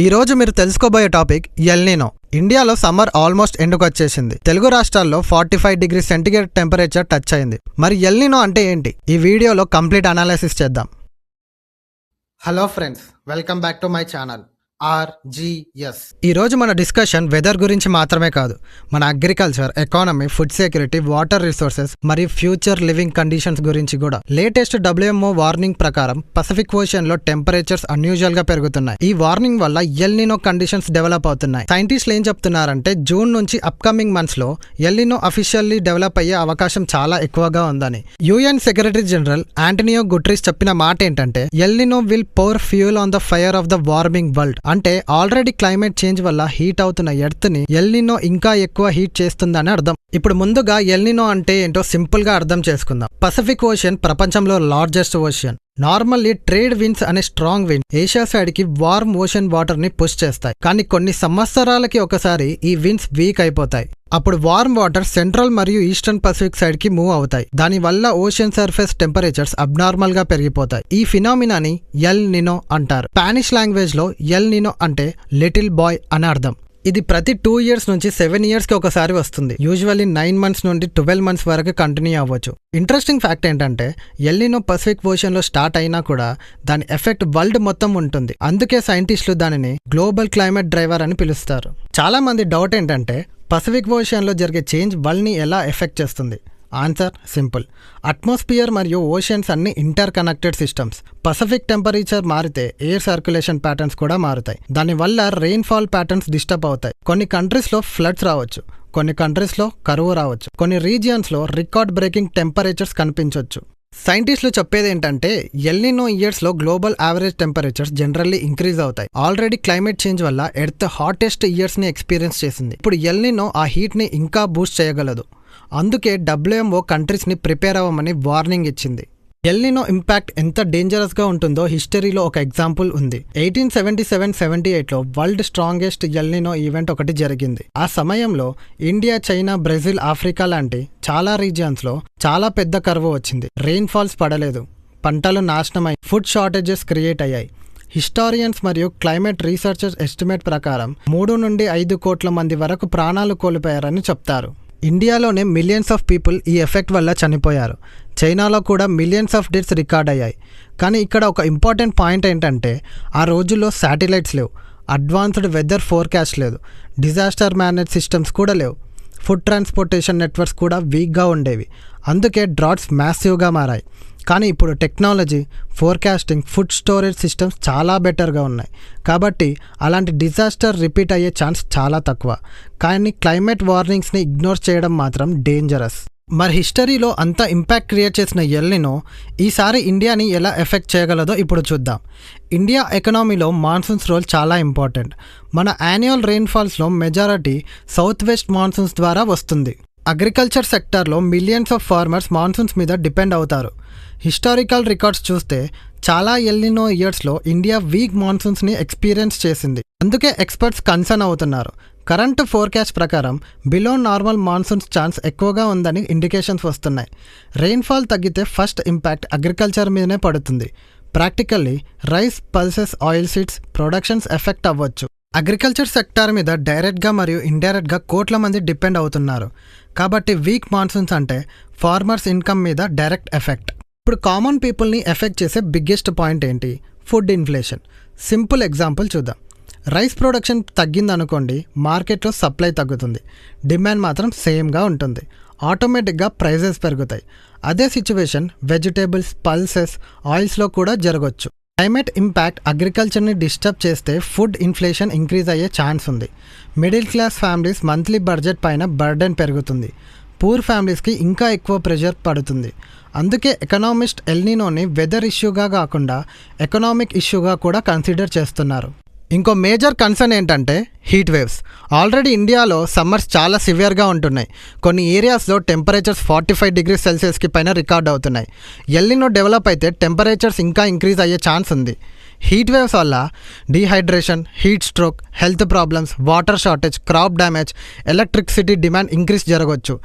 ఈ రోజు మీరు తెలుసుకోబోయే టాపిక్ ఎల్ నినో. ఇండియాలో సమ్మర్ ఆల్మోస్ట్ ఎండుకు వచ్చేసింది. తెలుగు రాష్ట్రాల్లో 45 డిగ్రీ సెంటిగ్రేడ్ టెంపరేచర్ టచ్ అయింది. మరి ఎల్ నినో అంటే ఏంటి? ఈ వీడియోలో కంప్లీట్ అనాలిసిస్ చేద్దాం. Hello friends, welcome back to my channel RGS. ఈ రోజు మన డిస్కషన్ వెదర్ గురించి మాత్రమే కాదు, మన agriculture, economy, food security, water resources మరియు ఫ్యూచర్ లివింగ్ కండిషన్స్ గురించి కూడా. లేటెస్ట్ WMO వార్నింగ్ ప్రకారం పసిఫిక్ ఓషన్ లో టెంపరేచర్స్ అన్యూజువల్ గా పెరుగుతున్నాయి. ఈ వార్నింగ్ వల్ల ఎల్ నినో కండిషన్స్ డెవలప్ అవుతున్నాయి. సైంటిస్టులు ఏం చెప్తున్నారంటే జూన్ నుంచి అప్కమింగ్ మంత్స్ లో ఎల్ నినో అఫీషియల్లీ డెవలప్ అయ్యే అవకాశం చాలా ఎక్కువగా ఉందని. UN secretary general Antonio Guterres చెప్పిన మాట ఏంటంటే El Nino will pour fuel on the fire of the warming world. అంటే ఆల్రెడీ క్లైమేట్ చేంజ్ వల్ల హీట్ అవుతున్న ఎర్త్ ని ఎల్ నినో ఇంకా ఎక్కువ హీట్ చేస్తుందని అర్థం. ఇప్పుడు ముందుగా ఎల్ నినో అంటే ఏంటో సింపుల్ గా అర్థం చేసుకుందాం. పసిఫిక్ ఓషన్ ప్రపంచంలో largest ocean. Normally trade winds అనే స్ట్రాంగ్ విండ్ ఏషియా సైడ్ కి వార్మ్ ఓషన్ వాటర్ ని పుష్ చేస్తాయి. కానీ కొన్ని సంవత్సరాలకి ఒకసారి ఈ విండ్స్ వీక్ అయిపోతాయి. అప్పుడు వార్మ్ వాటర్ సెంట్రల్ మరియు ఈస్టర్న్ పసిఫిక్ సైడ్ కి మూవ్ అవుతాయి. దాని వల్ల ఓషన్ సర్ఫేస్ టెంపరేచర్స్ అబ్నార్మల్ గా పెరిగిపోతాయి. ఈ ఫినామినాని ఎల్ నినో అంటారు. స్పానిష్ లాంగ్వేజ్ లో ఎల్ నినో అంటే లిటిల్ బాయ్ అని అర్థం. ఇది ప్రతి 2 years నుంచి 7 years కి ఒకసారి వస్తుంది. యూజువల్లీ 9 months నుండి 12 months వరకు కంటిన్యూ అవ్వచ్చు. ఇంట్రెస్టింగ్ ఫ్యాక్ట్ ఏంటంటే ఎల్ నినో పసిఫిక్ ఓషన్ లో స్టార్ట్ అయినా కూడా దాని ఎఫెక్ట్ వరల్డ్ మొత్తం ఉంటుంది. అందుకే సైంటిస్టులు దానిని గ్లోబల్ క్లైమేట్ డ్రైవర్ అని పిలుస్తారు. చాలా మంది డౌట్ ఏంటంటే పసిఫిక్ ఓషన్ లో జరిగే చేంజ్ వరల్డ్ ని ఎలా ఎఫెక్ట్ చేస్తుంది? Answer simple. అట్మాస్ఫియర్ మరియు ఓషన్స్ అన్ని inter connected systems. Pacific temperature మారితే ఎయిర్ సర్క్యులేషన్ ప్యాటర్న్స్ కూడా మారుతాయి. దానివల్ల రెయిన్ఫాల్ ప్యాటర్న్స్ డిస్టర్బ్ అవుతాయి. కొన్ని కంట్రీస్లో ఫ్లడ్స్ రావచ్చు, కొన్ని కంట్రీస్లో కరువు రావచ్చు, కొన్ని రీజియన్స్లో రికార్డ్ బ్రేకింగ్ టెంపరేచర్స్ కనిపించవచ్చు. సైంటిస్టులు చెప్పేది ఏంటంటే ఎల్ నినో ఇయర్స్ లో global average temperatures generally increase అవుతాయి. ఆల్రెడీ క్లైమేట్ చేంజ్ వల్ల ఎర్త్ హాటెస్ట్ ఇయర్స్ ని ఎక్స్పీరియన్స్ చేసింది. ఇప్పుడు ఎల్ నినో ఆ హీట్ ని ఇంకా బూస్ట్ చేయగలదు. అందుకే WMO కంట్రీస్ ని ప్రిపేర్ అవ్వమని వార్నింగ్ ఇచ్చింది. ఎల్ నినో ఇంపాక్ట్ ఎంత డేంజరస్ గా ఉంటుందో హిస్టరీలో ఒక ఎగ్జాంపుల్ ఉంది. 1877-78లో world strongest El Nino event ఒకటి జరిగింది. ఆ సమయంలో ఇండియా, చైనా, బ్రెజిల్, ఆఫ్రికా లాంటి చాలా రీజియన్స్ లో చాలా పెద్ద కరువు వచ్చింది. రెయిన్ఫాల్స్ పడలేదు, పంటలు నాశనమై ఫుడ్ షార్టేజెస్ క్రియేట్ అయ్యాయి. హిస్టారియన్స్ మరియు క్లైమేట్ రీసెర్చర్స్ ఎస్టిమేట్ ప్రకారం 3 నుండి 5 కోట్ల మంది వరకు ప్రాణాలు కోల్పోయారని చెప్తారు. ఇండియాలోనే మిలియన్స్ ఆఫ్ పీపుల్ ఈ ఎఫెక్ట్ వల్ల చనిపోయారు. చైనాలో కూడా మిలియన్స్ ఆఫ్ డెత్స్ రికార్డ్ అయ్యాయి. కానీ ఇక్కడ ఒక ఇంపార్టెంట్ పాయింట్ ఏంటంటే ఆ రోజుల్లో శాటిలైట్స్ లేవు, అడ్వాన్స్డ్ వెదర్ ఫోర్కాస్ట్ లేదు, డిజాస్టర్ మేనేజ్ సిస్టమ్స్ కూడా లేవు, ఫుడ్ ట్రాన్స్పోర్టేషన్ నెట్వర్క్స్ కూడా వీక్గా ఉండేవి. అందుకే డ్రాట్స్ మ్యాసివ్గా మారాయి. కానీ ఇప్పుడు technology, forecasting, food storage systems చాలా బెటర్గా ఉన్నాయి. కాబట్టి అలాంటి డిజాస్టర్ రిపీట్ అయ్యే ఛాన్స్ చాలా తక్కువ. కానీ క్లైమేట్ వార్నింగ్స్ని ఇగ్నోర్ చేయడం మాత్రం డేంజరస్. మరి హిస్టరీలో అంత ఇంపాక్ట్ క్రియేట్ చేసిన ఎల్ నినో ఈసారి ఇండియాని ఎలా ఎఫెక్ట్ చేయగలదో ఇప్పుడు చూద్దాం. ఇండియా ఎకనామీలో మాన్సూన్స్ రోల్ చాలా ఇంపార్టెంట్. మన యాన్యువల్ రెయిన్ఫాల్స్లో మెజారిటీ సౌత్ వెస్ట్ మాన్సూన్స్ ద్వారా వస్తుంది. అగ్రికల్చర్ సెక్టార్లో మిలియన్స్ ఆఫ్ ఫార్మర్స్ మాన్సూన్స్ మీద డిపెండ్ అవుతారు. హిస్టారికల్ రికార్డ్స్ చూస్తే చాలా ఎల్ నినో ఇయర్స్లో ఇండియా వీక్ మాన్సూన్స్ని ఎక్స్పీరియన్స్ చేసింది. అందుకే ఎక్స్పర్ట్స్ కన్సర్న్ అవుతున్నారు. కరెంట్ ఫోర్కాస్ట్ ప్రకారం బిలో నార్మల్ మాన్సూన్స్ ఛాన్స్ ఎక్కువగా ఉందని ఇండికేషన్స్ వస్తున్నాయి. రెయిన్ఫాల్ తగ్గితే ఫస్ట్ ఇంపాక్ట్ అగ్రికల్చర్ మీదనే పడుతుంది. Practically rice, pulses, oil seeds productions effect అవ్వచ్చు. అగ్రికల్చర్ సెక్టార్ మీద డైరెక్ట్గా మరియు ఇండైరెక్ట్గా కోట్ల మంది డిపెండ్ అవుతున్నారు. కాబట్టి వీక్ మాన్సూన్స్ అంటే ఫార్మర్స్ ఇన్కమ్ మీద డైరెక్ట్ ఎఫెక్ట్. ఇప్పుడు కామన్ పీపుల్ని ఎఫెక్ట్ చేసే బిగ్గెస్ట్ పాయింట్ ఏంటి? Food inflation. సింపుల్ ఎగ్జాంపుల్ చూద్దాం. రైస్ ప్రొడక్షన్ తగ్గిందనుకోండి, మార్కెట్లో సప్లై తగ్గుతుంది, డిమాండ్ మాత్రం సేమ్గా ఉంటుంది. ఆటోమేటిక్గా ప్రైజెస్ పెరుగుతాయి. అదే సిచ్యువేషన్ వెజిటేబుల్స్, పల్సెస్, ఆయిల్స్లో కూడా జరగవచ్చు. క్లైమేట్ ఇంపాక్ట్ అగ్రికల్చర్ని డిస్టర్బ్ చేస్తే ఫుడ్ ఇన్ఫ్లేషన్ ఇంక్రీజ్ అయ్యే ఛాన్స్ ఉంది. Middle class families monthly budget పైన బర్డెన్ పెరుగుతుంది. పూర్ ఫ్యామిలీస్కి ఇంకా ఎక్కువ ప్రెషర్ పడుతుంది. అందుకే ఎకనామిస్ట్ ఎల్ నినోని వెదర్ ఇష్యూగా కాకుండా ఎకనామిక్ ఇష్యూగా కూడా కన్సిడర్ చేస్తున్నారు. ఇంకో మేజర్ కన్సర్న్ ఏంటంటే హీట్ వేవ్స్. ఆల్రెడీ ఇండియాలో సమ్మర్స్ చాలా సివియర్గా ఉంటున్నాయి. కొన్ని ఏరియాస్లో టెంపరేచర్స్ 45 degrees Celsiusకి పైన రికార్డ్ అవుతున్నాయి. ఎల్ నినో డెవలప్ అయితే టెంపరేచర్స్ ఇంకా ఇంక్రీజ్ అయ్యే ఛాన్స్ ఉంది. హీట్ వేవ్స్ వల్ల dehydration, heat stroke, health problems, water shortage, crop damage, electricity demand increase జరగవచ్చు.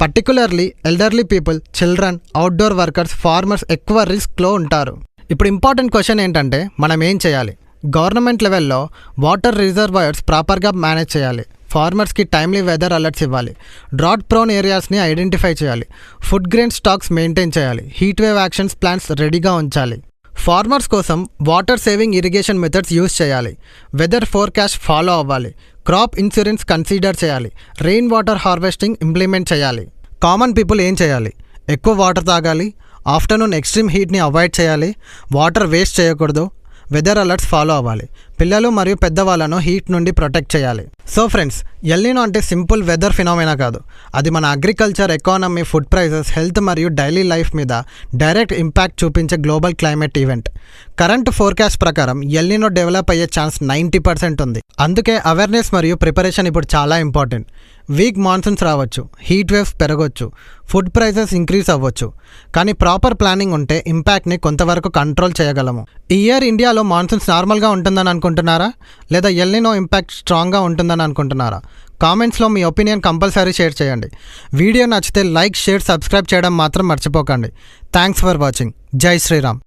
Particularly elderly people, children, outdoor workers, farmers ఎక్కువ రిస్క్లో ఉంటారు. ఇప్పుడు ఇంపార్టెంట్ క్వశ్చన్ ఏంటంటే మనం ఏం చేయాలి? గవర్నమెంట్ లెవెల్లో వాటర్ రిజర్వాయర్స్ ప్రాపర్గా మేనేజ్ చేయాలి. ఫార్మర్స్కి టైమ్లీ వెదర్ అలర్ట్స్ ఇవ్వాలి. డ్రాట్ ప్రోన్ ఏరియాస్ని ఐడెంటిఫై చేయాలి. ఫుడ్ గ్రెయిన్ స్టాక్స్ మెయింటైన్ చేయాలి. హీట్ వేవ్ యాక్షన్స్ ప్లాన్స్ రెడీగా ఉంచాలి. ఫార్మర్స్ కోసం water saving irrigation methods use చేయాలి. వెదర్ ఫోర్కాస్ట్ ఫాలో అవ్వాలి. క్రాప్ ఇన్సూరెన్స్ కన్సిడర్ చేయాలి. రెయిన్ వాటర్ హార్వెస్టింగ్ ఇంప్లిమెంట్ చేయాలి. కామన్ పీపుల్ ఏం చేయాలి? ఎక్కువ వాటర్ తాగాలి. ఆఫ్టర్నూన్ ఎక్స్ట్రీమ్ హీట్ని అవాయిడ్ చేయాలి. వాటర్ వేస్ట్ చేయకూడదు. వెదర్ అలర్ట్స్ ఫాలో అవ్వాలి. పిల్లలు మరియు పెద్దవాళ్ళను హీట్ నుండి ప్రొటెక్ట్ చేయాలి. సో ఫ్రెండ్స్, ఎల్నినో అంటే సింపుల్ వెదర్ ఫినామినా కాదు. అది మన agriculture, economy, food prices, health మరియు డైలీ లైఫ్ మీద డైరెక్ట్ ఇంపాక్ట్ చూపించే global climate event. Current forecast ప్రకారం ఎల్నినో డెవలప్ అయ్యే ఛాన్స్ 90% ఉంది. అందుకే అవేర్నెస్ మరియు ప్రిపరేషన్ ఇప్పుడు చాలా ఇంపార్టెంట్. వీక్ మాన్సూన్స్ రావచ్చు, హీట్ వేవ్స్ పెరగవచ్చు, ఫుడ్ ప్రైసెస్ ఇంక్రీజ్ అవ్వచ్చు. కానీ ప్రాపర్ ప్లానింగ్ ఉంటే ఇంపాక్ట్ని కొంతవరకు కంట్రోల్ చేయగలము. ఈ ఇయర్ ఇండియాలో మాన్సూన్స్ నార్మల్గా ఉంటుందని అనుకుంటున్నారా, లేదా ఎల్నినో ఇంపాక్ట్ స్ట్రాంగ్గా ఉంటుందని అనుకుంటున్నారా? కామెంట్స్లో మీ ఒపీనియన్ కంపల్సరీ షేర్ చేయండి. వీడియో నచ్చితే లైక్, షేర్, సబ్స్క్రైబ్ చేయడం మాత్రం మర్చిపోకండి. Thanks for watching. జై శ్రీరామ్.